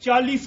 40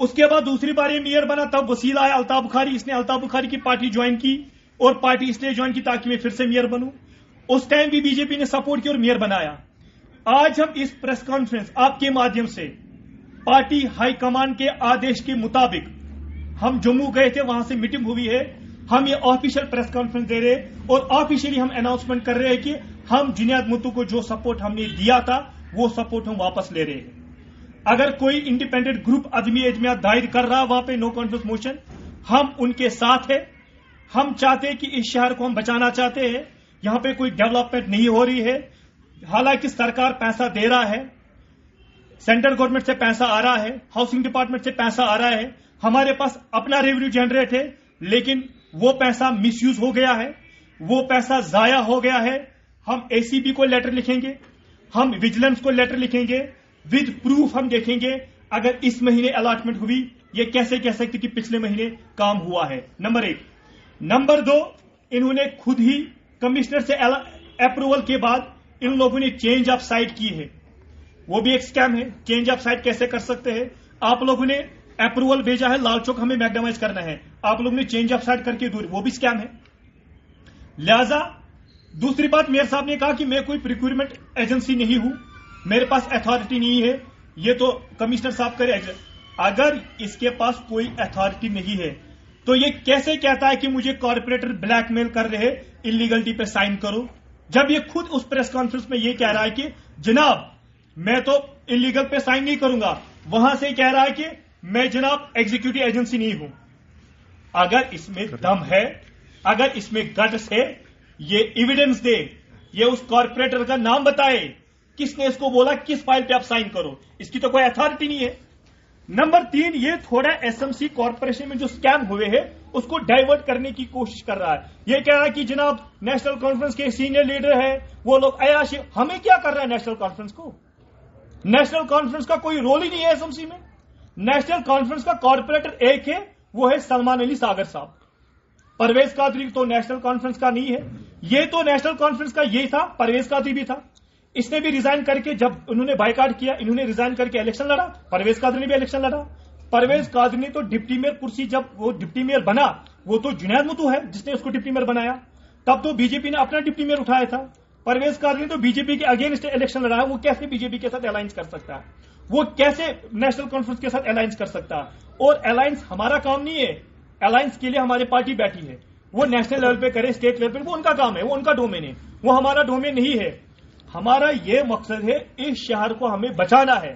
اس کے بعد دوسری بار یہ میئر بنا تب وسیل آیا الطاف بخاری, اس نے الطاف بخاری کی پارٹی جوائن کی اور پارٹی اس لیے جوائن کی تاکہ میں پھر سے میئر بنوں. اس ٹائم بھی بی جے پی نے سپورٹ کیا اور میئر بنایا. آج ہم اس پریس کانفرنس آپ کے مادھیم سے پارٹی ہائی کمان کے آدیش کے مطابق ہم جموں گئے تھے, وہاں سے میٹنگ ہوئی ہے, ہم یہ آفیشیل پریس کانفرنس دے رہے اور آفیشیلی ہم اناؤنسمنٹ کر رہے ہیں کہ ہم جنید متو کو جو سپورٹ ہم نے دیا تھا وہ سپورٹ ہم واپس لے رہے ہیں. اگر کوئی انڈیپینڈنٹ گروپ عدمی اجمیات دائر کر رہا وہاں پہ نو کانفیڈنس موشن, ہم ان کے ساتھ ہیں. ہم چاہتے ہیں کہ اس شہر کو ہم بچانا چاہتے ہیں. یہاں پہ کوئی ڈیولپمنٹ نہیں ہو رہی ہے, حالانکہ سرکار پیسہ دے رہا ہے, سینٹرل گورنمنٹ سے پیسہ آ رہا ہے, ہاؤسنگ ڈپارٹمنٹ سے پیسہ آ رہا ہے, ہمارے پاس اپنا ریونیو جنریٹ ہے, لیکن وہ پیسہ مس یوز ہو گیا ہے, وہ پیسہ ضائع ہو گیا ہے. ہم اے سی بی کو لیٹر لکھیں گے, ہم وجیلنس کو لیٹر لکھیں گے, ود پروف ہم دیکھیں گے اگر اس مہینے الاٹمنٹ ہوئی یہ کیسے کہہ سکتے کہ پچھلے مہینے کام ہوا ہے. نمبر 1. نمبر 2, انہوں نے خود ہی کمشنر سے اپروول کے بعد ان لوگوں نے چینج آف سائٹ کی ہے, وہ بھی ایک اسکیم ہے. چینج آف سائٹ کیسے کر سکتے ہیں؟ آپ لوگوں نے اپروول بھیجا ہے لال چوک ہمیں میگڈمائز کرنا ہے, آپ لوگوں نے چینج آف سائٹ کر کے دور, وہ بھی اسکیم ہے. لہذا دوسری بات, میئر صاحب نے کہا کہ میں کوئی پریکیورمنٹ ایجنسی نہیں ہوں, میرے پاس اتھارٹی نہیں ہے, یہ تو کمشنر صاحب کرے. اگر اس کے پاس کوئی اتھارٹی نہیں ہے تو یہ کیسے کہتا ہے کہ مجھے کارپوریٹر بلیک میل کر رہے انلیگلٹی پہ سائن کرو, جب یہ خود اس پریس کانفرنس میں یہ کہہ رہا ہے کہ جناب میں تو انلیگل پہ سائن نہیں کروں گا, وہاں سے کہہ رہا ہے کہ میں جناب ایگزیکٹو ایجنسی نہیں ہوں. اگر اس میں دم ہے, اگر اس میں گٹس ہے, یہ ایویڈنس دے, یہ اس کارپوریٹر کا نام بتائے, کس نے اس کو بولا کس فائل پہ آپ سائن کرو, اس کی تو کوئی اتھارٹی نہیں ہے. نمبر 3, یہ تھوڑا ایس ایم سی کارپوریشن میں جو اسکیم ہوئے ہیں اس کو ڈائیورٹ کرنے کی کوشش کر رہا ہے. یہ کہہ رہا ہے کہ جناب نیشنل کانفرنس کے سینئر لیڈر ہے, وہ لوگ عیاشی. ہمیں کیا کر رہا ہے نیشنل کانفرنس کو؟ نیشنل کانفرنس کا کوئی رول ہی نہیں ہے ایس ایم سی میں. نیشنل کانفرنس کا کارپوریٹر ایک ہے, وہ ہے سلمان علی ساگر صاحب. پرویز قادری تو نیشنل کانفرنس کا نہیں ہے, یہ تو نیشنل کانفرنس کا یہی تھا, پرویز قادری بھی تھا, اس نے بھی ریزائن کر کے, جب انہوں نے بائیکاٹ کیا انہوں نے ریزائن کر کے الیکشن لڑا, پرویز قادری نے بھی الیکشن لڑا. پرویز قادری نے تو ڈپٹی میئر کرسی, جب وہ ڈپٹی میئر بنا وہ تو جنید متو ہے جس نے اس کو ڈپٹی میئر بنایا, تب تو بی جے پی نے اپنا ڈپٹی میئر اٹھایا تھا. پرویز قادری نے تو بی جے پی کے اگینسٹ الیکشن لڑا ہے, وہ کیسے بی جے پی کے ساتھ الائنس کر سکتا ہے, وہ کیسے نیشنل کانفرنس کے ساتھ الائنس کر سکتا ہے؟ اور الائنس ہمارا کام نہیں ہے, الائنس کے لیے ہماری پارٹی بیٹھی ہے, وہ نیشنل لیول پہ کرے, اسٹیٹ لیول پہ, وہ ان کا کام ہے, وہ ان کا ڈومین ہے, وہ ہمارا ڈومین نہیں ہے. ہمارا یہ مقصد ہے اس شہر کو ہمیں بچانا ہے.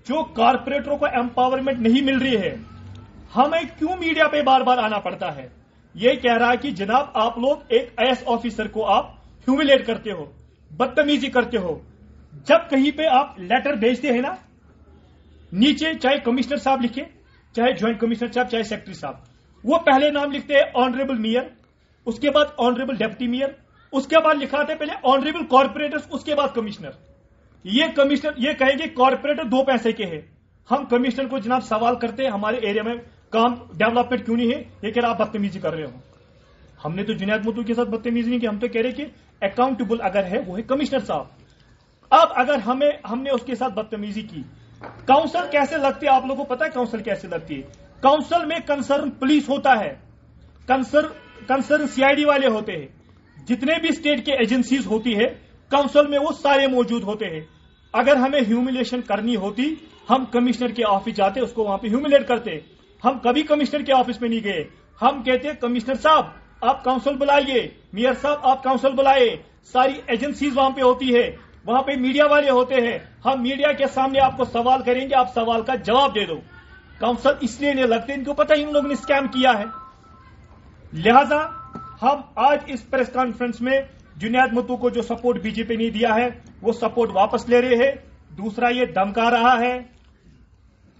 جو کارپوریٹروں کو امپاورمنٹ نہیں مل رہی ہے, ہمیں کیوں میڈیا پہ بار بار آنا پڑتا ہے؟ یہ کہہ رہا ہے کہ جناب آپ لوگ ایک ایس آفیسر کو آپ ہیوملیٹ کرتے ہو, بدتمیزی کرتے ہو. جب کہیں پہ آپ لیٹر بھیجتے ہیں نا, نیچے چاہے کمشنر صاحب لکھے, چاہے جوائنٹ کمشنر صاحب, چاہے سیکرٹری صاحب, وہ پہلے نام لکھتے ہیں آنریبل میئر, اس کے بعد آنریبل ڈپٹی میئر, اس کے بعد لکھا تھا پہلے آنریبل کارپوریٹر, اس کے بعد کمشنر. یہ کمشنر یہ کہیں گے کارپوریٹر 2 پیسے کے ہیں. ہم کمشنر کو جناب سوال کرتے ہیں ہمارے ایریا میں کام ڈیولپمنٹ کیوں نہیں ہے, یہ کہہ رہا آپ بدتمیزی کر رہے ہو. ہم نے تو جنید متو کے ساتھ بدتمیزی نہیں کی, ہم تو کہہ رہے کہ اکاؤنٹیبل اگر ہے وہ ہے کمشنر صاحب. اب اگر ہم نے اس کے ساتھ بدتمیزی کی, کاؤنسل کیسے لگتی ہے آپ لوگوں کو پتا ہے کاؤنسل کیسے لگتی ہے؟ کاؤنسل میں کنسرن پولیس ہوتا ہے, کنسرن سی آئی ڈی والے ہوتے ہیں, جتنے بھی اسٹیٹ کے ایجنسیز ہوتی ہے کاؤنسل میں وہ سارے موجود ہوتے ہیں. اگر ہمیں ہیوملیشن کرنی ہوتی ہم کمشنر کے آفس جاتے, اس کو وہاں پہ ہیوملیٹ کرتے. ہم کبھی کمشنر کے آفس میں نہیں گئے, ہم کہتے کمشنر صاحب آپ کاؤنسل بلائیے, میئر صاحب آپ کاؤنسل بلائے. ساری ایجنسیز وہاں پہ ہوتی ہے, وہاں پہ میڈیا والے ہوتے ہیں, ہم میڈیا کے سامنے آپ کو سوال کریں گے, آپ سوال کا جواب دے دو. کاؤنسل اس لیے نہیں لگتے, ان کو پتہ ان لوگوں نے اسکیم کیا ہے. لہذا ہم آج اس پریس کانفرنس میں جنید متو کو جو سپورٹ بی جے پی نے دیا ہے وہ سپورٹ واپس لے رہے ہیں. دوسرا یہ دھمکا رہا ہے,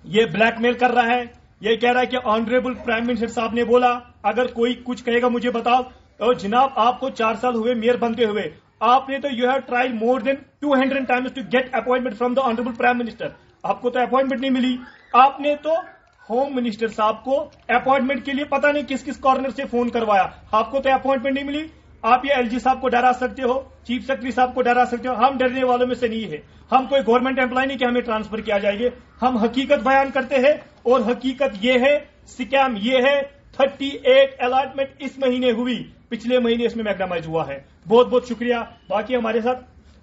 یہ بلیک میل کر رہا ہے, یہ کہہ رہا ہے کہ آنریبل پرائم منسٹر صاحب نے بولا اگر کوئی کچھ کہے گا مجھے بتاؤ. اور جناب آپ کو 4 سال ہوئے میئر بنتے ہوئے, آپ نے تو you have tried more than 200 times to get appointment from the honourable prime minister. آپ کو تو اپوائنٹمنٹ نہیں ملی. آپ نے تو ہوم منسٹر صاحب کو اپوائنٹمنٹ کے لیے پتہ نہیں کس کس کارنر سے فون کروایا, آپ کو تو اپوائنٹمنٹ نہیں ملی. آپ یہ LG صاحب کو ڈرا سکتے ہو, چیف سیکرٹری صاحب کو ڈرا سکتے ہو, ہم ڈرنے والوں میں سے نہیں ہے. ہم کوئی گورنمنٹ امپلائی نہیں کہ ہمیں ٹرانسفر کیا جائے گا. ہم حقیقت بیان کرتے ہیں, اور حقیقت یہ ہے, سکیم یہ ہے, 38 الاٹمنٹ اس مہینے ہوئی, پچھلے مہینے اس میں میگنامائز ہوا ہے. بہت بہت شکریہ. باقی ہمارے ساتھ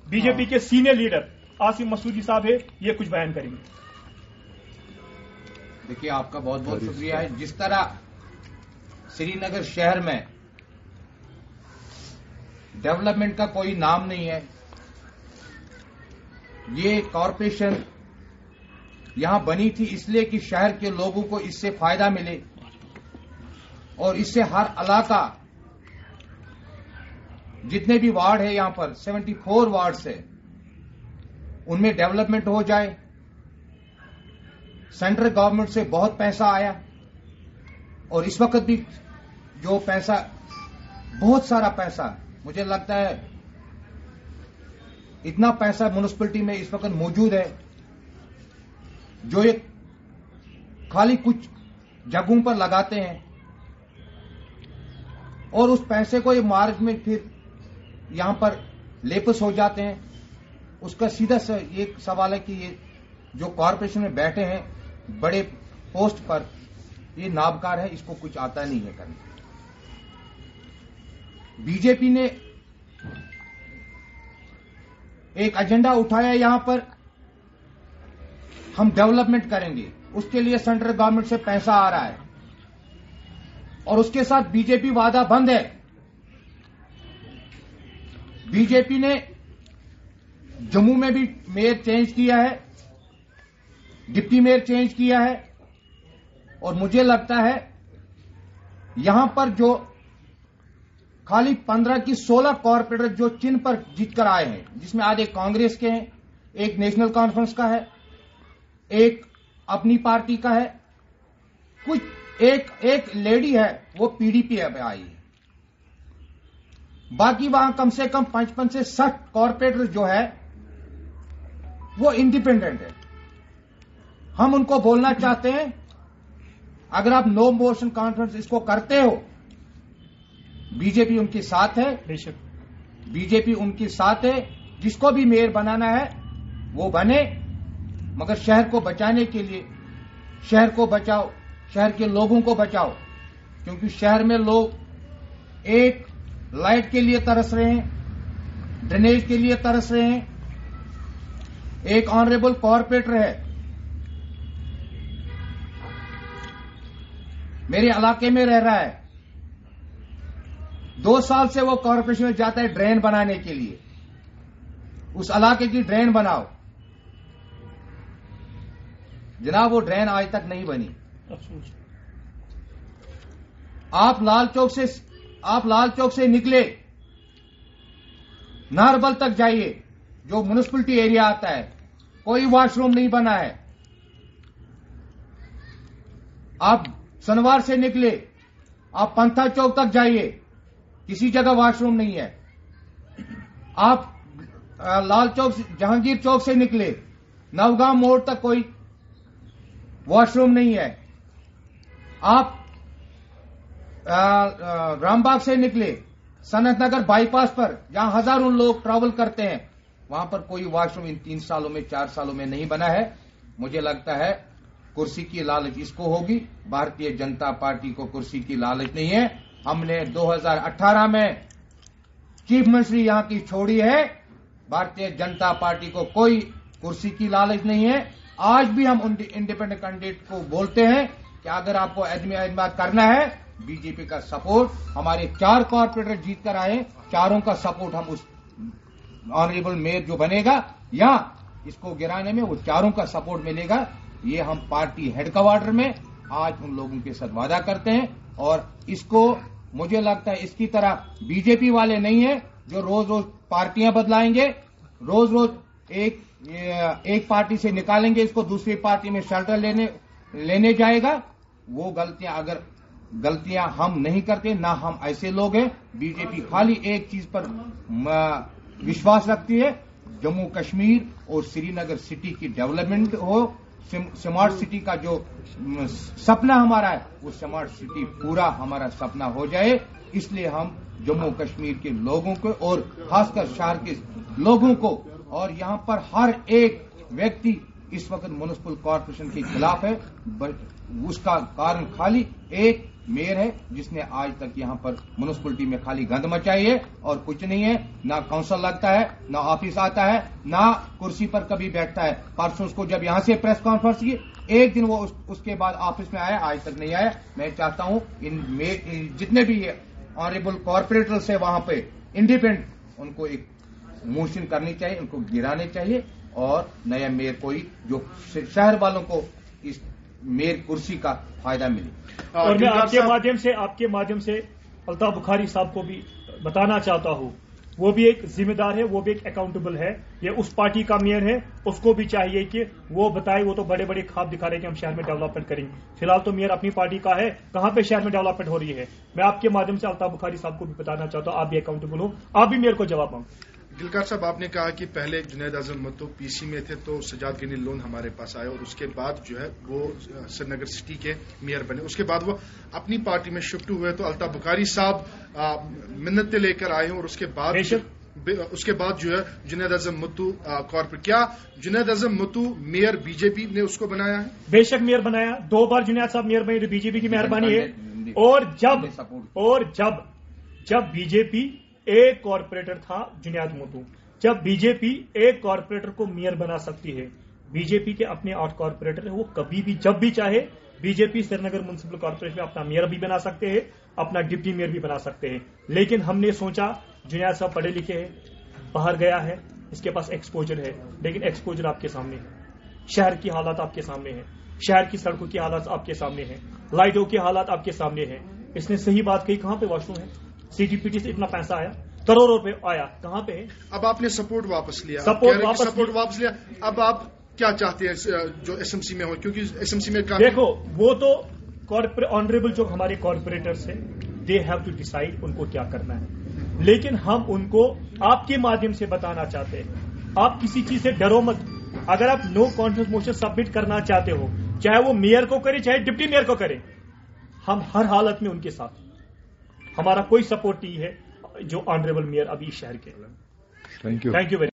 BJP کے سینئر لیڈر عاصم مسعودی صاحب ہے, یہ کچھ بیان کریں گے. دیکھیے, آپ کا بہت بہت شکریہ ہے. جس طرح سری نگر شہر میں ڈیولپمنٹ کا کوئی نام نہیں ہے, یہ کارپوریشن یہاں بنی تھی اس لیے کہ شہر کے لوگوں کو اس سے فائدہ ملے, اور اس سے ہر علاقہ, جتنے بھی وارڈ ہے یہاں پر 74 وارڈ ہے, ان میں ڈیولپمنٹ ہو جائے. سینٹرل گورنمنٹ سے بہت پیسہ آیا, اور اس وقت بھی جو پیسہ, بہت سارا پیسہ, مجھے لگتا ہے اتنا پیسہ میونسپلٹی میں اس وقت موجود ہے جو یہ خالی کچھ جگہوں پر لگاتے ہیں, اور اس پیسے کو یہ مارچ میں پھر یہاں پر لیپس ہو جاتے ہیں. اس کا سیدھا یہ سوال ہے کہ یہ جو کارپوریشن میں بیٹھے ہیں بڑے پوسٹ پر, یہ نابکار ہے, اس کو کچھ آتا نہیں ہے کرنے. BJP نے ایک ایجنڈا اٹھایا یہاں پر, ہم ڈیولپمنٹ کریں گے, اس کے لیے سینٹرل گورنمنٹ سے پیسہ آ رہا ہے, اور اس کے ساتھ BJP وعدہ بند ہے. BJP نے جموں میں بھی میئر چینج کیا ہے, ڈپٹی میئر چینج کیا ہے, اور مجھے لگتا ہے یہاں پر جو خالی 15 کی 16 کارپوریٹر جو چن پر جیت کر آئے ہیں, جس میں آدھے کانگریس کے ہیں, ایک نیشنل کانفرنس کا ہے, ایک اپنی پارٹی کا ہے, کچھ ایک لیڈی ہے وہ PDP پہ آئی ہے. باقی وہاں کم سے کم 55 سے 60 کارپوریٹر جو ہے وہ انڈیپینڈنٹ ہے. ہم ان کو بولنا چاہتے ہیں, اگر آپ نو موشن کانفرنس اس کو کرتے ہو, BJP ان کے ساتھ ہے, بے شک BJP ان کے ساتھ ہے. جس کو بھی میئر بنانا ہے وہ بنے, مگر شہر کو بچانے کے لیے شہر کو بچاؤ, شہر کے لوگوں کو بچاؤ, کیونکہ شہر میں لوگ ایک لائٹ کے لیے ترس رہے ہیں, ڈرینیج کے لیے ترس رہے ہیں. ایک آنریبل کارپوریٹر ہے میرے علاقے میں رہ رہا ہے, 2 سال سے وہ کارپوریشن میں جاتا ہے ڈرین بنانے کے لیے. اس علاقے کی ڈرین بناؤ. جناب وہ ڈرین آج تک نہیں بنی. آپ لال چوک سے نکلے نہربل تک جائیے, جو میونسپلٹی ایریا آتا ہے, کوئی واش روم نہیں بنا ہے. آپ سنوار سے نکلے, آپ پنتھا چوک تک جائیے, کسی جگہ واش روم نہیں ہے. آپ لال چوک جہانگیر چوک سے نکلے, نوگاں موڑ تک کوئی واش روم نہیں ہے. آپ رام باغ سے نکلے, صنعت نگر بائی پاس پر جہاں ہزاروں لوگ ٹریول کرتے ہیں, وہاں پر کوئی واش روم ان 3 سالوں میں 4 سالوں میں نہیں بنا ہے. مجھے لگتا ہے کرسی کی لالچ اس کو ہوگی, بھارتیہ جنتا پارٹی کو کرسی کی لالچ نہیں ہے. ہم نے 2018 میں چیف منسٹری یہاں کی چھوڑی ہے. بھارتیہ جنتا پارٹی کو کوئی کرسی کی لالچ نہیں ہے. آج بھی ہم انڈیپینڈنٹ کینڈیڈیٹ کو بولتے ہیں کہ اگر آپ کو اعتماد کرنا ہے, BJP کا سپورٹ, ہمارے 4 کارپوریٹر جیت کر آئے, چاروں کا سپورٹ ہم اس آنریبل میئر جو بنے گا یا اس کو گرانے میں, وہ چاروں کا سپورٹ ملے گا. یہ ہم پارٹی ہیڈ کوارٹر میں آج ان لوگوں کے ساتھ وعدہ کرتے ہیں. اور اس کو مجھے لگتا ہے اس کی طرح BJP والے نہیں ہیں جو روز روز پارٹیاں بدلائیں گے, روز روز ایک پارٹی سے نکالیں گے, اس کو دوسری پارٹی میں شیلٹر لینے جائے گا. وہ غلطیاں ہم نہیں کرتے, نہ ہم ایسے لوگ ہیں. BJP خالی ایک چیز پر وشواس رکھتی ہے, جموں کشمیر اور سری نگر سٹی کی ڈیولپمنٹ ہو. سمارٹ سٹی کا جو سپنا ہمارا ہے, وہ سمارٹ سٹی پورا ہمارا سپنا ہو جائے. اس لیے ہم جموں کشمیر کے لوگوں کو اور خاص کر شہر کے لوگوں کو اور یہاں پر ہر ایک ویکتی اس وقت میونسپل کارپوریشن کے خلاف ہے. اس کا کارن خالی ایک میئر ہے جس نے آج تک یہاں پر میونسپلٹی میں خالی گند مچائی ہے اور کچھ نہیں ہے. نہ کونسل لگتا ہے، نہ آفس آتا ہے، نہ کرسی پر کبھی بیٹھتا ہے. پرسوں اس کو جب یہاں سے پریس کانفرنس کی ایک دن وہ اس کے بعد آفس میں آیا، آج تک نہیں آیا. میں چاہتا ہوں ان جتنے بھی آنریبل کارپوریٹر سے وہاں پہ انڈیپینڈنٹ ان کو ایک موشن کرنی چاہیے، ان کو گرانے چاہیے اور نیا میئر کوئی جو شہر والوں کو اس میئر کرسی کا فائدہ ملے. اور میں آپ کے مادھیم سے الطاف بخاری صاحب کو بھی بتانا چاہتا ہوں، وہ بھی ایک ذمہ دار ہے، وہ بھی ایک اکاؤنٹیبل ہے. یہ اس پارٹی کا میئر ہے، اس کو بھی چاہیے کہ وہ بتائے. وہ تو بڑے بڑے خواب دکھا رہے ہیں کہ ہم شہر میں ڈیولپمنٹ کریں گے. فی الحال تو میئر اپنی پارٹی کا ہے، کہاں پہ شہر میں ڈیولپمنٹ ہو رہی ہے. میں آپ کے مادھیم سے الطاف بخاری صاحب کو بھی بتانا چاہتا ہوں، آپ بھی اکاؤنٹیبل ہوں، آپ بھی میئر کو جواب دیں. گلکار صاحب، آپ نے کہا کہ پہلے جنید اعظم متو پی سی میں تھے تو سجاد غنی لون ہمارے پاس آئے اور اس کے بعد جو ہے وہ سری نگر سٹی کے میئر بنے. اس کے بعد وہ اپنی پارٹی میں شفٹ ہوئے تو الطاف بخاری صاحب منتیں لے کر آئے ہیں اور اس کے بعد جو ہے جنید اعظم متو کارپوریٹ. کیا جنید اعظم متو میئر بی جے پی نے اس کو بنایا ہے؟ بے شک میئر بنایا. 2 بار جنید صاحب میئر بنے تو بی جے پی کی مہربانی ہے. اور جب بی جے پی ایک کارپوریٹر تھا جنید متو، جب بی جے پی ایک کارپوریٹر کو میئر بنا سکتی ہے، بی جے پی کے اپنے 8 کارپوریٹر ہیں، وہ کبھی بھی جب بھی چاہے بی جے پی سری نگر میونسپل کارپوریشن میں اپنا میئر بھی بنا سکتے ہیں، اپنا ڈپٹی میئر بھی بنا سکتے ہیں. لیکن ہم نے سوچا جنید صاحب پڑھے لکھے ہیں، باہر گیا ہے، اس کے پاس ایکسپوجر ہے، لیکن ایکسپوجر آپ کے سامنے ہے، شہر کی حالات آپ کے سامنے ہیں، شہر کی سڑکوں کی حالات آپ کے سامنے ہیں، لائٹوں کے حالات آپ کے سامنے ہیں. اس نے صحیح بات کہی، کہاں پہ واش روم ہے؟ سی ٹی پی ٹی سے اتنا پیسہ آیا، کروڑوں روپے آیا، کہاں پہ ہے؟ اب آپ نے سپورٹ واپس لیا، اب آپ کیا چاہتے ہیں جو ایس ایم سی میں ہو؟ کیونکہ ایس ایم سی میں دیکھو، وہ تو آنریبل جو ہمارے کارپوریٹرس ہیں، دے ہیو ٹو ڈیسائیڈ ان کو کیا کرنا ہے. لیکن ہم ان کو آپ کے مادھیم سے بتانا چاہتے ہیں، آپ کسی چیز سے ڈرو مت. اگر آپ نو کانفیڈنس موشن سبمٹ کرنا چاہتے ہو، چاہے وہ میئر کو کرے چاہے ڈپٹی میئر کو کرے، ہم ہر حالت میں ان کے ساتھ. ہمارا کوئی سپورٹ نہیں ہے جو آنریبل میئر ابھی شہر کے. Thank you very